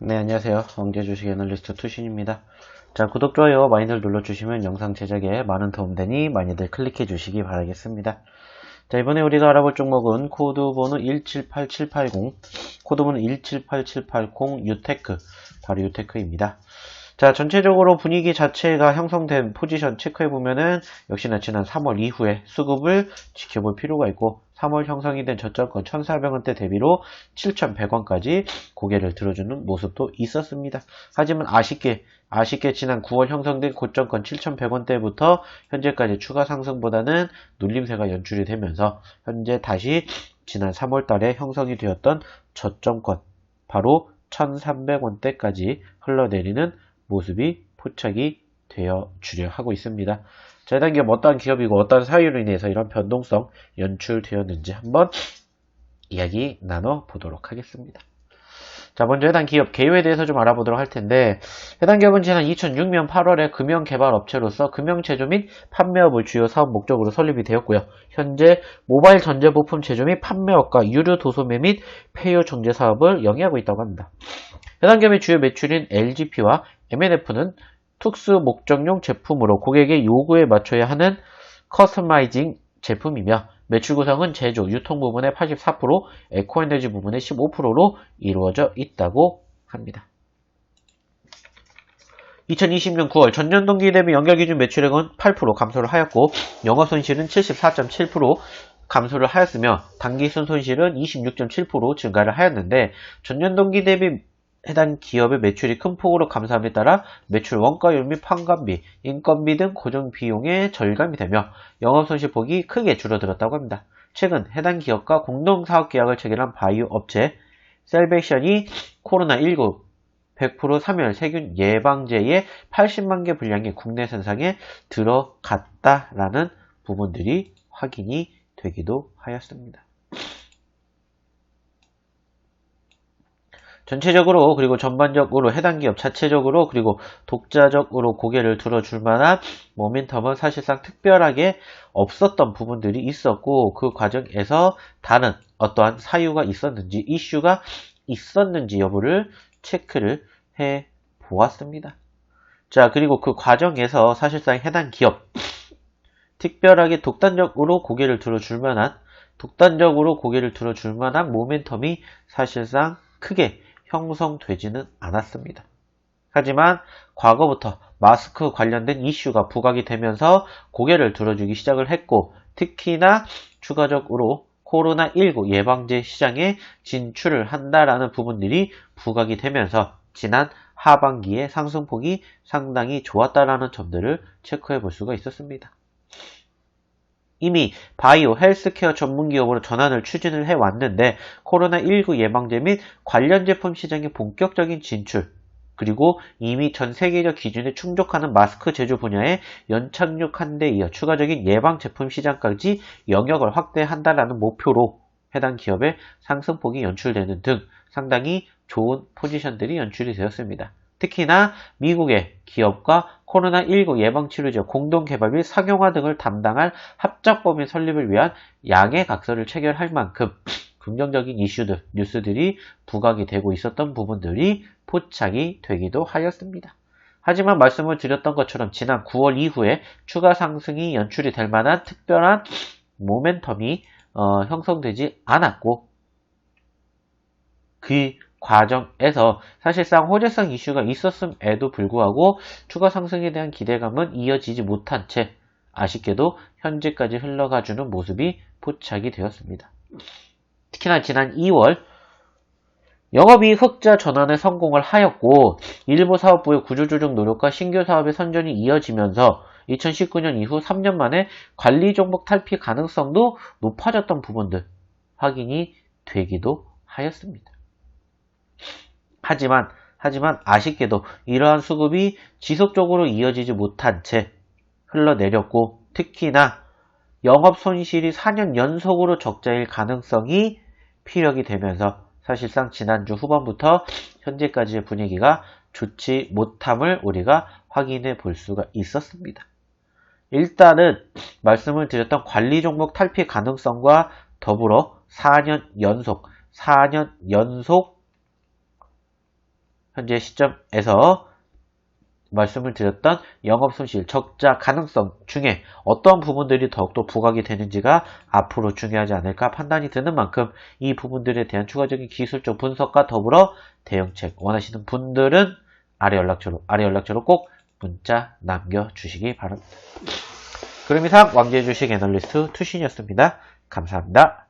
네, 안녕하세요. 왕제주식 애널리스트 투신입니다. 자, 구독, 좋아요 많이들 눌러주시면 영상 제작에 많은 도움되니 많이들 클릭해 주시기 바라겠습니다. 자, 이번에 우리가 알아볼 종목은 코드번호 178780, 코드번호 178780 유테크, 바로 유테크입니다. 자, 전체적으로 분위기 자체가 형성된 포지션 체크해보면은 역시나 지난 3월 이후에 수급을 지켜볼 필요가 있고 3월 형성이 된 저점권 1,400원대 대비로 7,100원까지 고개를 들어주는 모습도 있었습니다. 하지만 아쉽게 지난 9월 형성된 고점권 7,100원대부터 현재까지 추가 상승보다는 눌림세가 연출이 되면서 현재 다시 지난 3월 달에 형성이 되었던 저점권 바로 1,300원대까지 흘러내리는 모습이 포착이 되어 주려 하고 있습니다. 자, 해당 기업 어떠한 기업이고 어떠한 사유로 인해서 이런 변동성 연출되었는지 한번 이야기 나눠보도록 하겠습니다. 자, 먼저 해당 기업 개요에 대해서 좀 알아보도록 할 텐데, 해당 기업은 지난 2006년 8월에 금융개발업체로서 금융제조 및 판매업을 주요 사업 목적으로 설립이 되었고요. 현재 모바일 전자부품 제조 및 판매업과 유료 도소매 및 폐유 정제 사업을 영위하고 있다고 합니다. 해당 기업의 주요 매출인 LGP와 M&F는 특수 목적용 제품으로 고객의 요구에 맞춰야 하는 커스터마이징 제품이며 매출 구성은 제조, 유통 부분의 84%, 에코에너지 부분의 15%로 이루어져 있다고 합니다. 2020년 9월 전년 동기 대비 연결기준 매출액은 8% 감소를 하였고 영업손실은 74.7% 감소를 하였으며 당기순 손실은 26.7% 증가를 하였는데 전년 동기 대비 해당 기업의 매출이 큰 폭으로 감소함에 따라 매출 원가율 및 판관비, 인건비 등 고정 비용에 절감이 되며 영업손실폭이 크게 줄어들었다고 합니다. 최근 해당 기업과 공동사업계약을 체결한 바이오 업체 셀베이션이 코로나19 100% 사멸 세균 예방제의 80만 개 분량이 국내 생산에 들어갔다라는 부분들이 확인이 되기도 하였습니다. 전체적으로 그리고 전반적으로 해당 기업 자체적으로 그리고 독자적으로 고개를 들어줄 만한 모멘텀은 사실상 특별하게 없었던 부분들이 있었고 그 과정에서 다른 어떠한 사유가 있었는지 이슈가 있었는지 여부를 체크를 해 보았습니다. 자, 그리고 그 과정에서 사실상 해당 기업 특별하게 독단적으로 고개를 들어줄 만한 모멘텀이 사실상 크게 형성되지는 않았습니다. 하지만 과거부터 마스크 관련된 이슈가 부각이 되면서 고개를 들어주기 시작을 했고 특히나 추가적으로 코로나19 예방제 시장에 진출을 한다라는 부분들이 부각이 되면서 지난 하반기에 상승폭이 상당히 좋았다라는 점들을 체크해 볼 수가 있었습니다. 이미 바이오, 헬스케어 전문기업으로 전환을 추진을 해왔는데 코로나19 예방제 및 관련 제품 시장의 본격적인 진출 그리고 이미 전 세계적 기준에 충족하는 마스크 제조 분야에 연착륙한 데 이어 추가적인 예방 제품 시장까지 영역을 확대한다라는 목표로 해당 기업의 상승폭이 연출되는 등 상당히 좋은 포지션들이 연출이 되었습니다. 특히나 미국의 기업과 코로나19 예방치료제 공동개발 및 상용화 등을 담당할 합작법인 설립을 위한 양해각서를 체결할 만큼 긍정적인 이슈들, 뉴스들이 부각이 되고 있었던 부분들이 포착이 되기도 하였습니다. 하지만 말씀을 드렸던 것처럼 지난 9월 이후에 추가 상승이 연출이 될 만한 특별한 모멘텀이 형성되지 않았고 그 과정에서 사실상 호재성 이슈가 있었음에도 불구하고 추가 상승에 대한 기대감은 이어지지 못한 채 아쉽게도 현재까지 흘러가주는 모습이 포착이 되었습니다. 특히나 지난 2월 영업이익 흑자 전환에 성공을 하였고 일부 사업부의 구조조정 노력과 신규 사업의 선전이 이어지면서 2019년 이후 3년 만에 관리 종목 탈피 가능성도 높아졌던 부분들 확인이 되기도 하였습니다. 하지만 아쉽게도 이러한 수급이 지속적으로 이어지지 못한 채 흘러내렸고 특히나 영업 손실이 4년 연속으로 적자일 가능성이 피력이 되면서 사실상 지난주 후반부터 현재까지의 분위기가 좋지 못함을 우리가 확인해 볼 수가 있었습니다. 일단은 말씀을 드렸던 관리 종목 탈피 가능성과 더불어 4년 연속 현재 시점에서 말씀을 드렸던 영업손실, 적자 가능성 중에 어떤 부분들이 더욱더 부각이 되는지가 앞으로 중요하지 않을까 판단이 드는 만큼 이 부분들에 대한 추가적인 기술적 분석과 더불어 대응책 원하시는 분들은 아래 연락처로 꼭 문자 남겨주시기 바랍니다. 그럼 이상 왕제주식 애널리스트 투신이었습니다. 감사합니다.